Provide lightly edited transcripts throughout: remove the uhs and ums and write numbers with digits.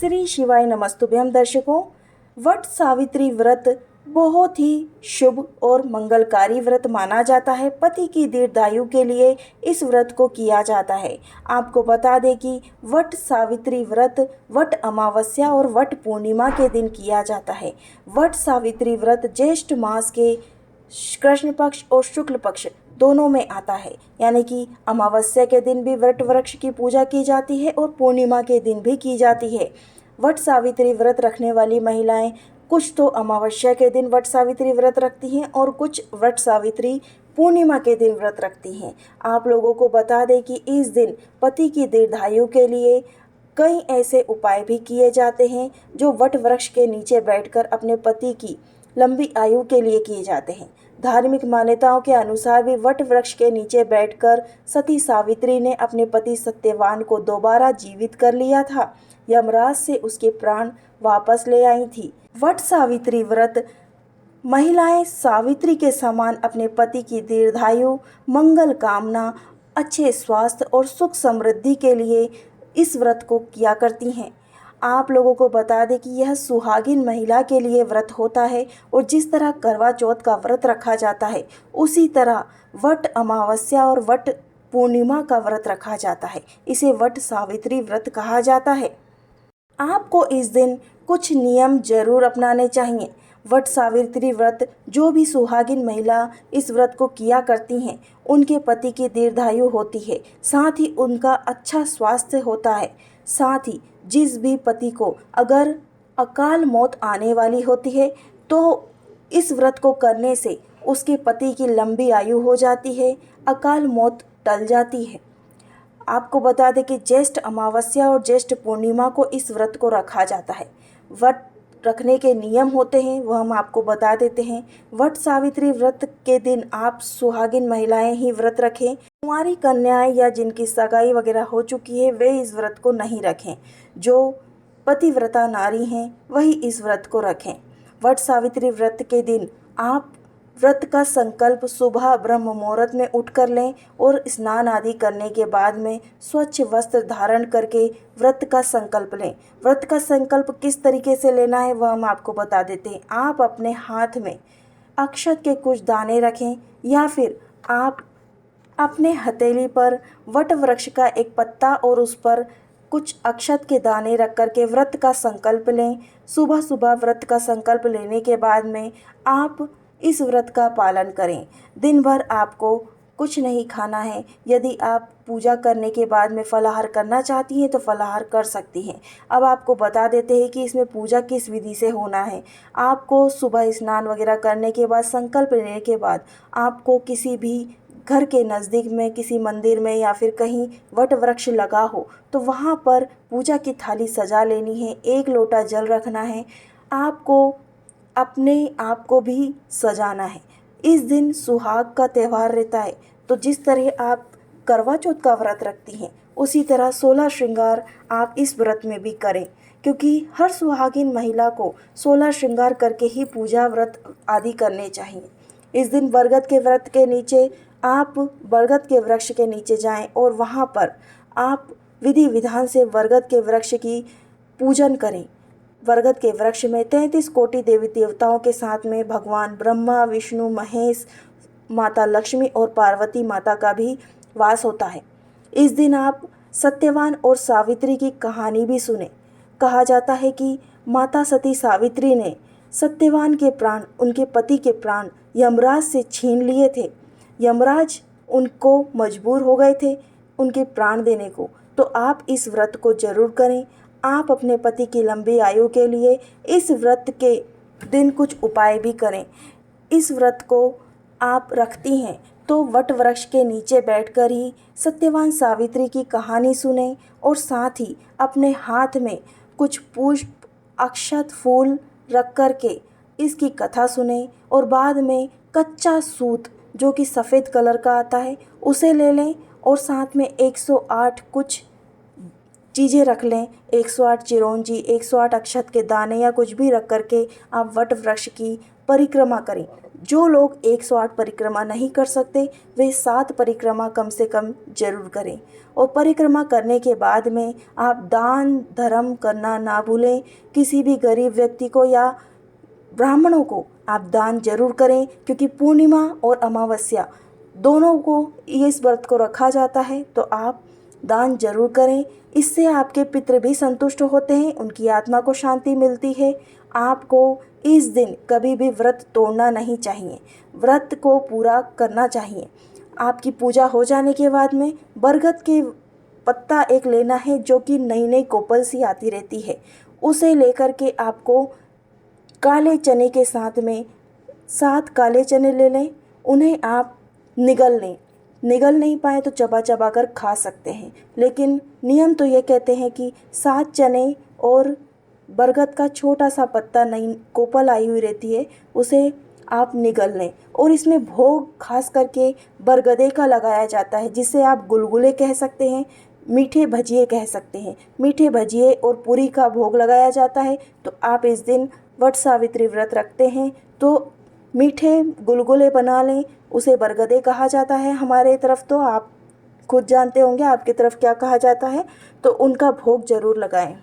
श्री शिवाय नमस्तुभ्यम दर्शकों। वट सावित्री व्रत बहुत ही शुभ और मंगलकारी व्रत माना जाता है। पति की दीर्घायु के लिए इस व्रत को किया जाता है। आपको बता दें कि वट सावित्री व्रत वट अमावस्या और वट पूर्णिमा के दिन किया जाता है। वट सावित्री व्रत ज्येष्ठ मास के कृष्ण पक्ष और शुक्ल पक्ष दोनों में आता है, यानी कि अमावस्या के दिन भी वट वृक्ष की पूजा की जाती है और पूर्णिमा के दिन भी की जाती है। वट सावित्री व्रत रखने वाली महिलाएं कुछ तो अमावस्या के दिन वट सावित्री व्रत रखती हैं और कुछ वट सावित्री पूर्णिमा के दिन व्रत रखती हैं। आप लोगों को बता दें कि इस दिन पति की दीर्घायु के लिए कई ऐसे उपाय भी किए जाते हैं जो वट वृक्ष के नीचे बैठकर अपने पति की लंबी आयु के लिए किए जाते हैं। धार्मिक मान्यताओं के अनुसार भी वट वृक्ष के नीचे बैठकर सती सावित्री ने अपने पति सत्यवान को दोबारा जीवित कर लिया था। यमराज से उसके प्राण वापस ले आई थी। वट सावित्री व्रत महिलाएं सावित्री के समान अपने पति की दीर्घायु, मंगल कामना, अच्छे स्वास्थ्य और सुख समृद्धि के लिए इस व्रत को किया करती हैं। आप लोगों को बता दें कि यह सुहागिन महिला के लिए व्रत होता है और जिस तरह करवा चौथ का व्रत रखा जाता है उसी तरह वट अमावस्या और वट पूर्णिमा का व्रत रखा जाता है। इसे वट सावित्री व्रत कहा जाता है। आपको इस दिन कुछ नियम जरूर अपनाने चाहिए। वट सावित्री व्रत जो भी सुहागिन महिला इस व्रत को किया करती हैं उनके पति की दीर्घायु होती है, साथ ही उनका अच्छा स्वास्थ्य होता है। साथ ही जिस भी पति को अगर अकाल मौत आने वाली होती है तो इस व्रत को करने से उसके पति की लंबी आयु हो जाती है, अकाल मौत टल जाती है। आपको बता दें कि ज्येष्ठ अमावस्या और ज्येष्ठ पूर्णिमा को इस व्रत को रखा जाता है। व्रत रखने के नियम होते हैं वह हम आपको बता देते हैं। वट सावित्री व्रत के दिन आप सुहागिन महिलाएं ही व्रत रखें। कुंवारी कन्याएं या जिनकी सगाई वगैरह हो चुकी है वे इस व्रत को नहीं रखें। जो पतिव्रता नारी हैं वही इस व्रत को रखें। वट सावित्री व्रत के दिन आप व्रत का संकल्प सुबह ब्रह्म मुहूर्त में उठकर लें और स्नान आदि करने के बाद में स्वच्छ वस्त्र धारण करके व्रत का संकल्प लें। व्रत का संकल्प किस तरीके से लेना है वह हम आपको बता देते हैं। आप अपने हाथ में अक्षत के कुछ दाने रखें या फिर आप अपने हथेली पर वट वृक्ष का एक पत्ता और उस पर कुछ अक्षत के दाने रख कर के व्रत का संकल्प लें। सुबह सुबह व्रत का संकल्प लेने के बाद में आप इस व्रत का पालन करें। दिन भर आपको कुछ नहीं खाना है। यदि आप पूजा करने के बाद में फलाहार करना चाहती हैं तो फलाहार कर सकती हैं। अब आपको बता देते हैं कि इसमें पूजा किस विधि से होना है। आपको सुबह स्नान वगैरह करने के बाद संकल्प लेने के बाद आपको किसी भी घर के नज़दीक में किसी मंदिर में या फिर कहीं वट वृक्ष लगा हो तो वहाँ पर पूजा की थाली सजा लेनी है। 1 लोटा जल रखना है। आपको अपने आप को भी सजाना है। इस दिन सुहाग का त्यौहार रहता है तो जिस तरह आप करवा चौथ का व्रत रखती हैं उसी तरह 16 श्रृंगार आप इस व्रत में भी करें, क्योंकि हर सुहागिन महिला को 16 श्रृंगार करके ही पूजा व्रत आदि करने चाहिए। इस दिन बरगद के व्रत के नीचे आप बरगद के वृक्ष के नीचे जाएं और वहाँ पर आप विधि विधान से बरगद के वृक्ष की पूजन करें। बरगद के वृक्ष में 33 कोटि देवी देवताओं के साथ में भगवान ब्रह्मा, विष्णु, महेश, माता लक्ष्मी और पार्वती माता का भी वास होता है। इस दिन आप सत्यवान और सावित्री की कहानी भी सुने। कहा जाता है कि माता सती सावित्री ने सत्यवान के प्राण, उनके पति के प्राण यमराज से छीन लिए थे। यमराज उनको मजबूर हो गए थे उनके प्राण देने को। तो आप इस व्रत को जरूर करें। आप अपने पति की लंबी आयु के लिए इस व्रत के दिन कुछ उपाय भी करें। इस व्रत को आप रखती हैं तो वट वृक्ष के नीचे बैठकर ही सत्यवान सावित्री की कहानी सुनें और साथ ही अपने हाथ में कुछ पुष्प, अक्षत, फूल रख कर के इसकी कथा सुनें और बाद में कच्चा सूत जो कि सफ़ेद कलर का आता है उसे ले लें और साथ में 108 कुछ चीज़ें रख लें। 108 चिरौंजी, 108 अक्षत के दाने या कुछ भी रख करके आप वट वृक्ष की परिक्रमा करें। जो लोग 108 परिक्रमा नहीं कर सकते वे 7 परिक्रमा कम से कम जरूर करें। और परिक्रमा करने के बाद में आप दान धर्म करना ना भूलें। किसी भी गरीब व्यक्ति को या ब्राह्मणों को आप दान जरूर करें, क्योंकि पूर्णिमा और अमावस्या दोनों को इस व्रत को रखा जाता है, तो आप दान जरूर करें। इससे आपके पितृ भी संतुष्ट होते हैं, उनकी आत्मा को शांति मिलती है। आपको इस दिन कभी भी व्रत तोड़ना नहीं चाहिए, व्रत को पूरा करना चाहिए। आपकी पूजा हो जाने के बाद में बरगद के पत्ता एक लेना है, जो कि नई नई कोपल सी आती रहती है, उसे लेकर के आपको काले चने के साथ में 7 काले चने ले लें। उन्हें आप निगल लें, निगल नहीं पाए तो चबा चबा कर खा सकते हैं, लेकिन नियम तो ये कहते हैं कि 7 चने और बरगद का छोटा सा पत्ता नई कोपल आई हुई रहती है, उसे आप निगल लें। और इसमें भोग खास करके बरगदे का लगाया जाता है, जिसे आप गुलगुले कह सकते हैं, मीठे भजिए कह सकते हैं। मीठे भजिए और पूरी का भोग लगाया जाता है। तो आप इस दिन वट सावित्री व्रत रखते हैं तो मीठे गुलगुले बना लें, उसे बरगदे कहा जाता है हमारे तरफ, तो आप खुद जानते होंगे आपकी तरफ क्या कहा जाता है, तो उनका भोग जरूर लगाएं।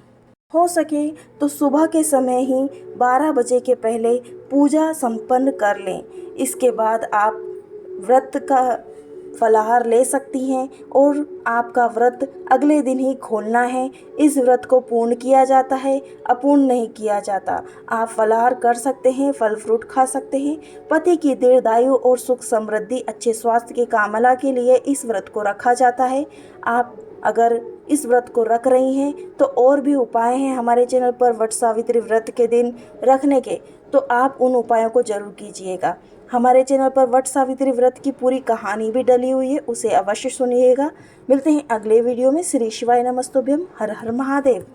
हो सके तो सुबह के समय ही 12 बजे के पहले पूजा संपन्न कर लें। इसके बाद आप व्रत का फलाहार ले सकती हैं और आपका व्रत अगले दिन ही खोलना है। इस व्रत को पूर्ण किया जाता है, अपूर्ण नहीं किया जाता। आप फलाहार कर सकते हैं, फल फ्रूट खा सकते हैं। पति की दीर्घायु और सुख समृद्धि, अच्छे स्वास्थ्य की कामना के लिए इस व्रत को रखा जाता है। आप अगर इस व्रत को रख रही हैं तो और भी उपाय हैं हमारे चैनल पर वट सावित्री व्रत के दिन रखने के, तो आप उन उपायों को जरूर कीजिएगा। हमारे चैनल पर वट सावित्री व्रत की पूरी कहानी भी डली हुई है, उसे अवश्य सुनिएगा। मिलते हैं अगले वीडियो में। श्री शिवाय नमस्तुभ्यम। हर हर महादेव।